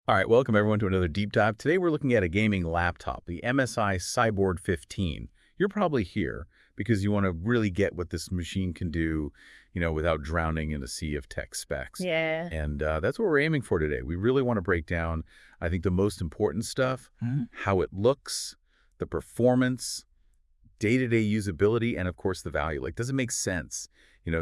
All right, welcome everyone to another deep dive. Today we're looking at a gaming laptop, the MSI Cyborg 15. You're probably here because you want to really get what this machine can do, without drowning in a sea of tech specs. Yeah. And that's what we're aiming for today. We really want to break down, I think, the most important stuff, how it looks, the performance, day-to-day usability, and of course the value. Like, does it make sense,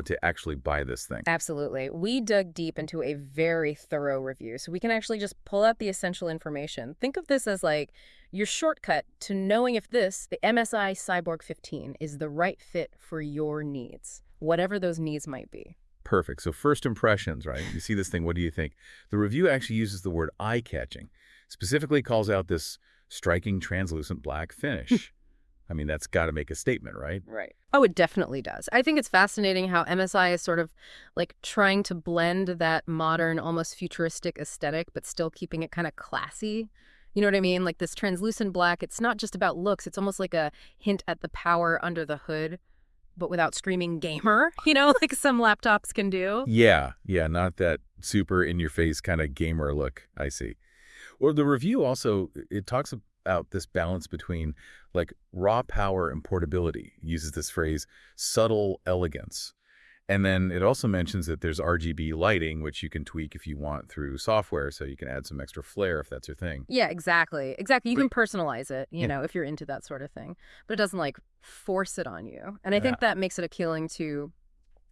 to actually buy this thing? Absolutely. We dug deep into a very thorough review, so we can actually just pull out the essential information. Think of this as like your shortcut to knowing if the MSI Cyborg 15, is the right fit for your needs, whatever those needs might be. Perfect. So first impressions, right? You see this thing, what do you think? The review actually uses the word eye-catching, specifically calls out this striking translucent black finish. I mean, that's got to make a statement, right? Right. Oh, it definitely does. I think it's fascinating how MSI is sort of like trying to blend that modern, almost futuristic aesthetic, but still keeping it kind of classy. You know what I mean? Like this translucent black, it's not just about looks. It's almost like a hint at the power under the hood, but without screaming gamer, like some laptops can do. Yeah, not that super in-your-face kind of gamer look, I see. Well, the review also, it talks about this balance between like raw power and portability. It uses this phrase, subtle elegance. And then it also mentions that there's RGB lighting, which you can tweak if you want through software, so you can add some extra flair if that's your thing. Yeah, exactly. Exactly. You can personalize it, Yeah. if you're into that sort of thing, but it doesn't like force it on you. And I Yeah. think that makes it appealing to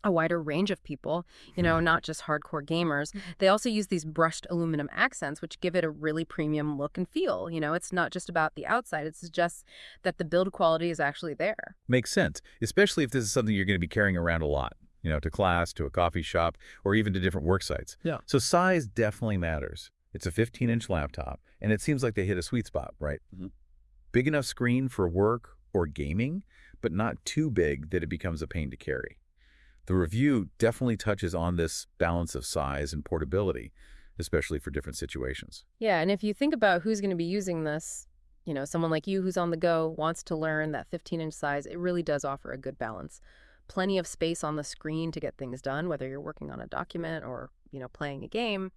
a wider range of people, not just hardcore gamers. They also use these brushed aluminum accents, which give it a really premium look and feel. It's not just about the outside. It's just that the build quality is actually there. Makes sense, especially if this is something you're going to be carrying around a lot, to class, to a coffee shop, or even to different work sites. Yeah. So size definitely matters. It's a 15-inch laptop, and it seems like they hit a sweet spot, right? Big enough screen for work or gaming, but not too big that it becomes a pain to carry. The review definitely touches on this balance of size and portability, especially for different situations. Yeah, and if you think about who's going to be using this, someone like you who's on the go, wants to learn that 15-inch size, it really does offer a good balance. Plenty of space on the screen to get things done, whether you're working on a document or, playing a game,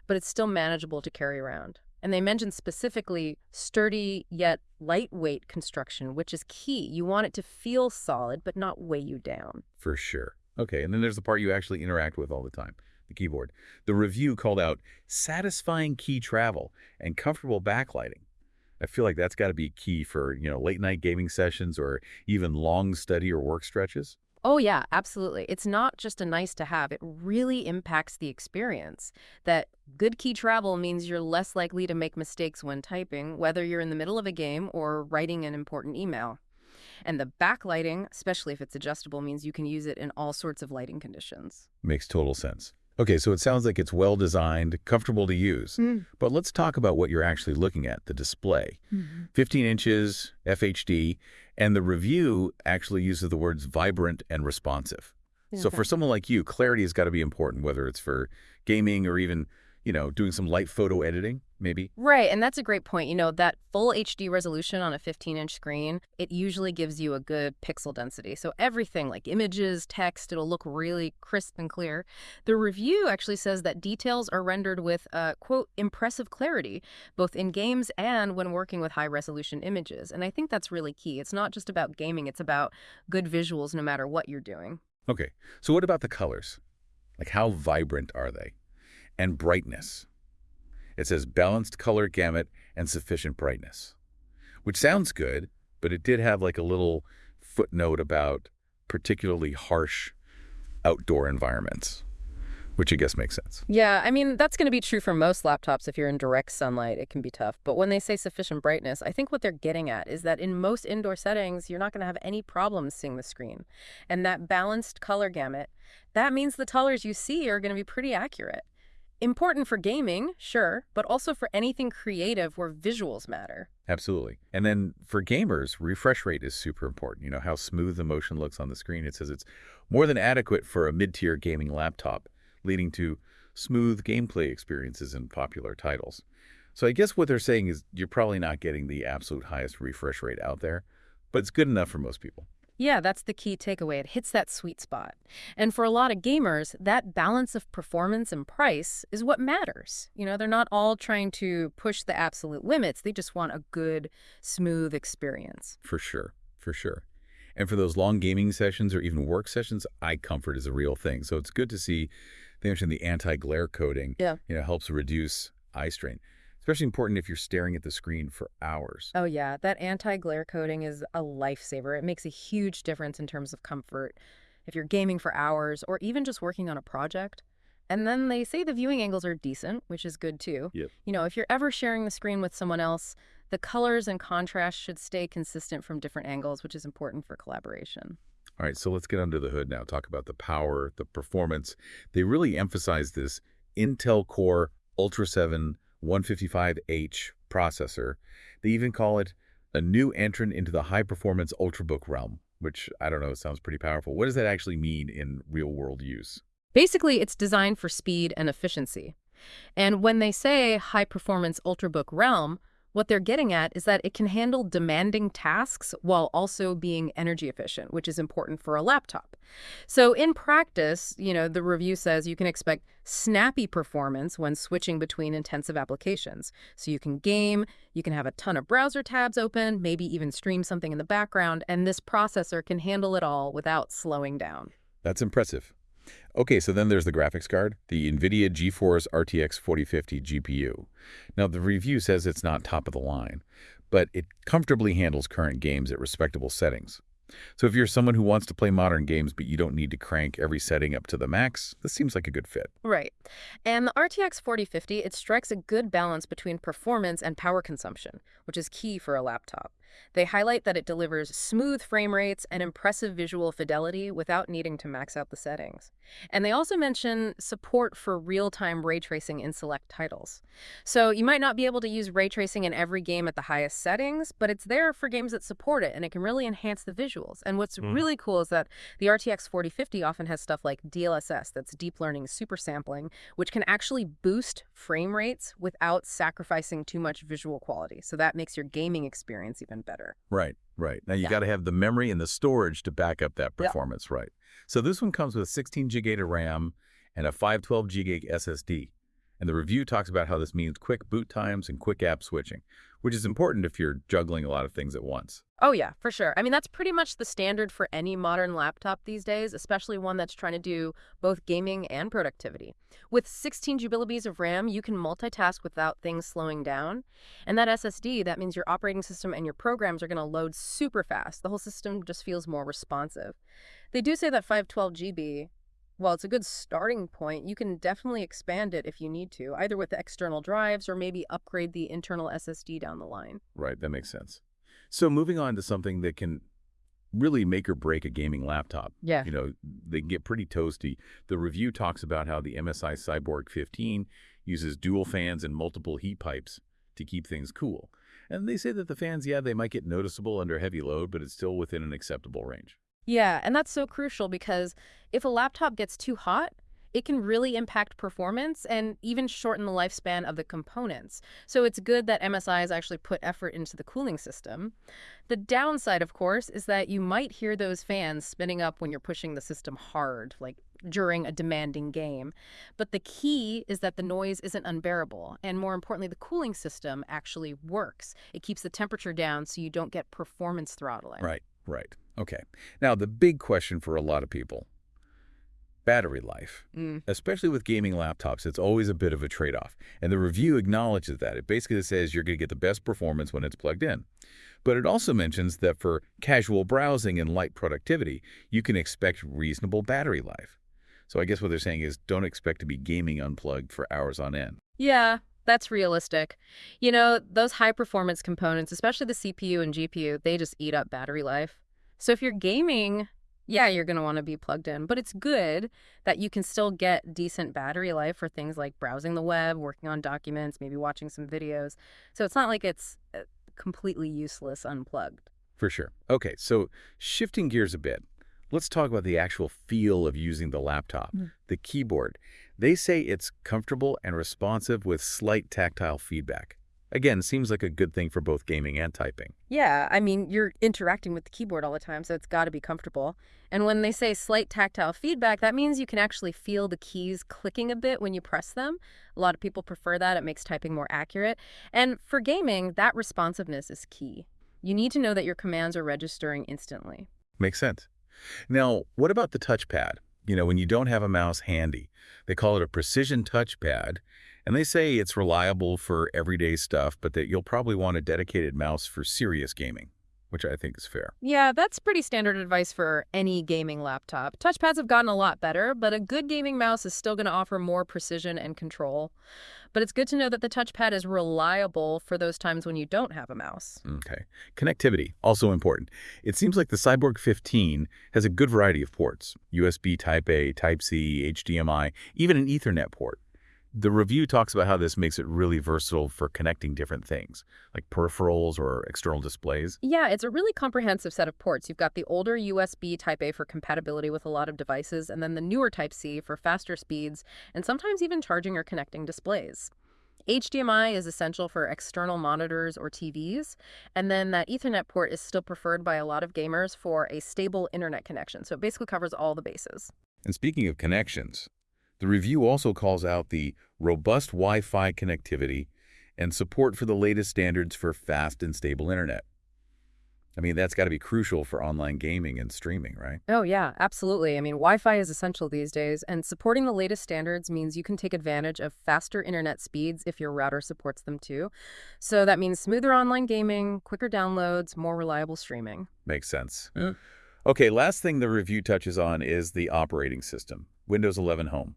but it's still manageable to carry around. And they mentioned specifically sturdy yet lightweight construction, which is key. You want it to feel solid, but not weigh you down. For sure. Okay, and then there's the part you actually interact with all the time, the keyboard. The review called out satisfying key travel and comfortable backlighting. I feel like that's got to be key for, late night gaming sessions or even long study or work stretches. Oh, yeah, absolutely. It's not just a nice to have. It really impacts the experience. That good key travel means you're less likely to make mistakes when typing, whether you're in the middle of a game or writing an important email. And the backlighting, especially if it's adjustable, means you can use it in all sorts of lighting conditions. Makes total sense. Okay, so it sounds like it's well designed, comfortable to use. But let's talk about what you're actually looking at, the display. 15 inches, FHD, and the review actually uses the words vibrant and responsive. So for someone like you, clarity has got to be important, whether it's for gaming or even, doing some light photo editing, maybe. Right, and that's a great point. That full HD resolution on a 15-inch screen, it usually gives you a good pixel density. So everything like images, text, it'll look really crisp and clear. The review actually says that details are rendered with, quote, impressive clarity, both in games and when working with high-resolution images. And I think that's really key. It's not just about gaming, it's about good visuals no matter what you're doing. Okay, so what about the colors? Like, how vibrant are they? And brightness. It says balanced color gamut and sufficient brightness, which sounds good, but it did have like a little footnote about particularly harsh outdoor environments, which I guess makes sense. Yeah, I mean, that's going to be true for most laptops. If you're in direct sunlight, it can be tough. But when they say sufficient brightness, I think what they're getting at is that in most indoor settings, you're not going to have any problems seeing the screen. And that balanced color gamut, that means the colors you see are going to be pretty accurate. Important for gaming, sure, but also for anything creative where visuals matter. Absolutely. And then for gamers, refresh rate is super important. How smooth the motion looks on the screen. It says it's more than adequate for a mid-tier gaming laptop, leading to smooth gameplay experiences in popular titles. So I guess what they're saying is you're probably not getting the absolute highest refresh rate out there, but it's good enough for most people. Yeah, that's the key takeaway. It hits that sweet spot. And for a lot of gamers, that balance of performance and price is what matters. They're not all trying to push the absolute limits. They just want a good, smooth experience. For sure, for sure. And for those long gaming sessions or even work sessions, eye comfort is a real thing. So it's good to see they mentioned the anti-glare coating, Yeah. Helps reduce eye strain. Especially important if you're staring at the screen for hours. Oh, yeah. That anti-glare coating is a lifesaver. It makes a huge difference in terms of comfort if you're gaming for hours or even just working on a project. And then they say the viewing angles are decent, which is good too. Yep. If you're ever sharing the screen with someone else, the colors and contrast should stay consistent from different angles, which is important for collaboration. All right, so let's get under the hood now. Talk about the power, the performance. They really emphasize this Intel Core Ultra 7 155H processor. They even call it a new entrant into the high-performance ultrabook realm, which, I don't know, sounds pretty powerful. What does that actually mean in real-world use? Basically, it's designed for speed and efficiency. And when they say high-performance ultrabook realm, what they're getting at is that it can handle demanding tasks while also being energy efficient, which is important for a laptop. So in practice, the review says you can expect snappy performance when switching between intensive applications. So you can game, you can have a ton of browser tabs open, maybe even stream something in the background, and this processor can handle it all without slowing down. That's impressive. Okay, so then there's the graphics card, the NVIDIA GeForce RTX 4050 GPU. Now, the review says it's not top of the line, but it comfortably handles current games at respectable settings. So if you're someone who wants to play modern games but you don't need to crank every setting up to the max, this seems like a good fit. Right. And the RTX 4050, it strikes a good balance between performance and power consumption, which is key for a laptop. They highlight that it delivers smooth frame rates and impressive visual fidelity without needing to max out the settings. And they also mention support for real-time ray tracing in select titles. So you might not be able to use ray tracing in every game at the highest settings, but it's there for games that support it, and it can really enhance the visuals. And what's really cool is that the RTX 4050 often has stuff like DLSS, that's deep learning super sampling, which can actually boost frame rates without sacrificing too much visual quality. So that makes your gaming experience even better. Right, right. Now, you got to have the memory and the storage to back up that performance, right? So this one comes with 16 GB of RAM and a 512 GB SSD. And the review talks about how this means quick boot times and quick app switching, which is important if you're juggling a lot of things at once. Oh, yeah, for sure. I mean, that's pretty much the standard for any modern laptop these days, especially one that's trying to do both gaming and productivity. With 16 GB of RAM, you can multitask without things slowing down. And that SSD, that means your operating system and your programs are going to load super fast. The whole system just feels more responsive. They do say that 512 GB, while it's a good starting point, you can definitely expand it if you need to, either with the external drives or maybe upgrade the internal SSD down the line. Right, that makes sense. So moving on to something that can really make or break a gaming laptop. Yeah. They can get pretty toasty. The review talks about how the MSI Cyborg 15 uses dual fans and multiple heat pipes to keep things cool. And they say that the fans, they might get noticeable under heavy load, but it's still within an acceptable range. Yeah, and that's so crucial because if a laptop gets too hot, it can really impact performance and even shorten the lifespan of the components. So it's good that MSI has actually put effort into the cooling system. The downside, of course, is that you might hear those fans spinning up when you're pushing the system hard, like during a demanding game. But the key is that the noise isn't unbearable. And more importantly, the cooling system actually works. It keeps the temperature down so you don't get performance throttling. Right, right. Okay. Now, the big question for a lot of people, battery life. Especially with gaming laptops, it's always a bit of a trade-off. And the review acknowledges that. It basically says you're going to get the best performance when it's plugged in. But it also mentions that for casual browsing and light productivity, you can expect reasonable battery life. So I guess what they're saying is don't expect to be gaming unplugged for hours on end. Yeah, that's realistic. Those high-performance components, especially the CPU and GPU, they just eat up battery life. So if you're gaming, you're going to want to be plugged in. But it's good that you can still get decent battery life for things like browsing the web, working on documents, maybe watching some videos. So it's not like it's completely useless unplugged. For sure. Okay, so shifting gears a bit, let's talk about the actual feel of using the laptop, the keyboard. They say it's comfortable and responsive with slight tactile feedback. Again, seems like a good thing for both gaming and typing. Yeah, I mean, you're interacting with the keyboard all the time, so it's got to be comfortable. And when they say slight tactile feedback, that means you can actually feel the keys clicking a bit when you press them. A lot of people prefer that. It makes typing more accurate. And for gaming, that responsiveness is key. You need to know that your commands are registering instantly. Makes sense. Now, what about the touchpad? When you don't have a mouse handy, they call it a precision touchpad, and they say it's reliable for everyday stuff, but that you'll probably want a dedicated mouse for serious gaming, which I think is fair. Yeah, that's pretty standard advice for any gaming laptop. Touchpads have gotten a lot better, but a good gaming mouse is still going to offer more precision and control. But it's good to know that the touchpad is reliable for those times when you don't have a mouse. Okay. Connectivity, also important. It seems like the Cyborg 15 has a good variety of ports: USB Type-A, Type-C, HDMI, even an Ethernet port. The review talks about how this makes it really versatile for connecting different things, like peripherals or external displays. Yeah, it's a really comprehensive set of ports. You've got the older USB Type-A for compatibility with a lot of devices, and then the newer Type-C for faster speeds, and sometimes even charging or connecting displays. HDMI is essential for external monitors or TVs, and then that Ethernet port is still preferred by a lot of gamers for a stable internet connection. So it basically covers all the bases. And speaking of connections, the review also calls out the robust Wi-Fi connectivity and support for the latest standards for fast and stable internet. I mean, that's got to be crucial for online gaming and streaming, right? Oh, yeah, absolutely. I mean, Wi-Fi is essential these days, and supporting the latest standards means you can take advantage of faster internet speeds if your router supports them too. So that means smoother online gaming, quicker downloads, more reliable streaming. Makes sense. Yeah. Okay, last thing the review touches on is the operating system, Windows 11 Home.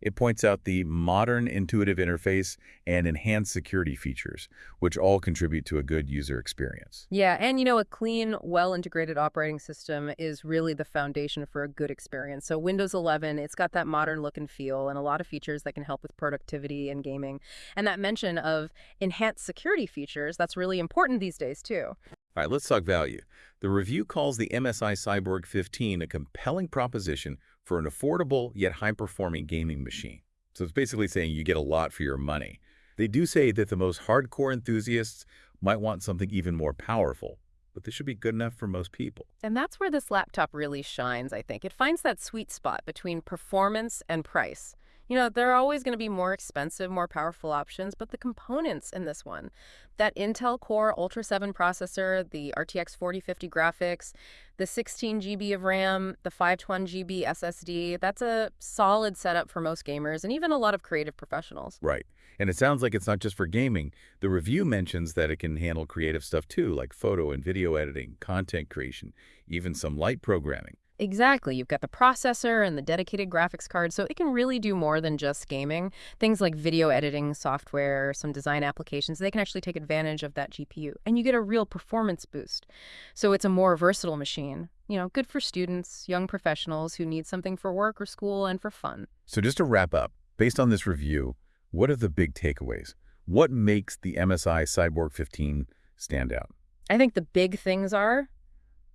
It points out the modern intuitive interface and enhanced security features, which all contribute to a good user experience. Yeah, and a clean, well-integrated operating system is really the foundation for a good experience. So Windows 11, it's got that modern look and feel and a lot of features that can help with productivity and gaming. And that mention of enhanced security features, that's really important these days too. All right, let's talk value. The review calls the MSI Cyborg 15 a compelling proposition for an affordable yet high-performing gaming machine. So it's basically saying you get a lot for your money. They do say that the most hardcore enthusiasts might want something even more powerful, but this should be good enough for most people. And that's where this laptop really shines, I think. It finds that sweet spot between performance and price. There are always going to be more expensive, more powerful options, but the components in this one, that Intel Core Ultra 7 processor, the RTX 4050 graphics, the 16 GB of RAM, the 512 GB SSD, that's a solid setup for most gamers and even a lot of creative professionals. Right. And it sounds like it's not just for gaming. The review mentions that it can handle creative stuff too, like photo and video editing, content creation, even some light programming. Exactly. You've got the processor and the dedicated graphics card, so it can really do more than just gaming. Things like video editing software, some design applications, they can actually take advantage of that GPU, and you get a real performance boost. So it's a more versatile machine. Good for students, young professionals who need something for work or school and for fun. So just to wrap up, based on this review, what are the big takeaways? What makes the MSI Cyborg 15 stand out? I think the big things are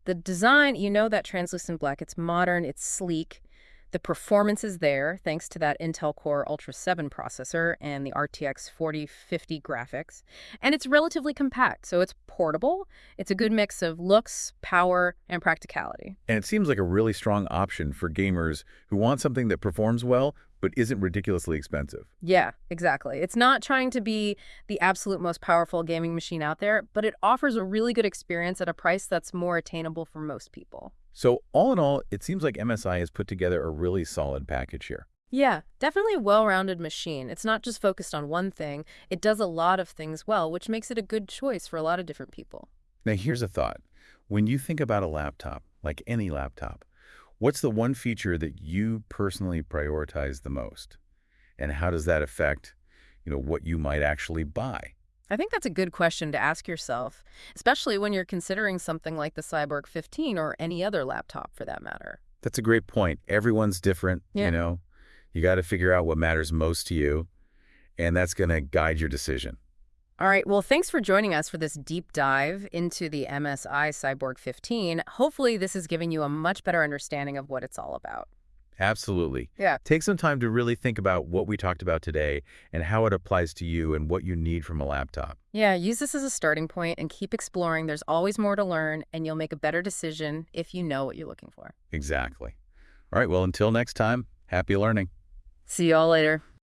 the design, that translucent black, it's modern, it's sleek. The performance is there thanks to that Intel Core Ultra 7 processor and the RTX 4050 graphics. And it's relatively compact, so it's portable. It's a good mix of looks, power, and practicality. And it seems like a really strong option for gamers who want something that performs well but isn't ridiculously expensive. Yeah, exactly. It's not trying to be the absolute most powerful gaming machine out there, but it offers a really good experience at a price that's more attainable for most people. So all in all, it seems like MSI has put together a really solid package here. Yeah, definitely a well-rounded machine. It's not just focused on one thing. It does a lot of things well, which makes it a good choice for a lot of different people. Now here's a thought. When you think about a laptop, like any laptop, what's the one feature that you personally prioritize the most? And how does that affect, what you might actually buy? I think that's a good question to ask yourself, especially when you're considering something like the Cyborg 15 or any other laptop for that matter. That's a great point. Everyone's different, Yeah. You got to figure out what matters most to you, and that's going to guide your decision. All right, well, thanks for joining us for this deep dive into the MSI Cyborg 15. Hopefully this is giving you a much better understanding of what it's all about. Absolutely. Yeah. Take some time to really think about what we talked about today and how it applies to you and what you need from a laptop. Yeah, use this as a starting point and keep exploring. There's always more to learn, and you'll make a better decision if you know what you're looking for. Exactly. All right, well, until next time, happy learning. See y'all later.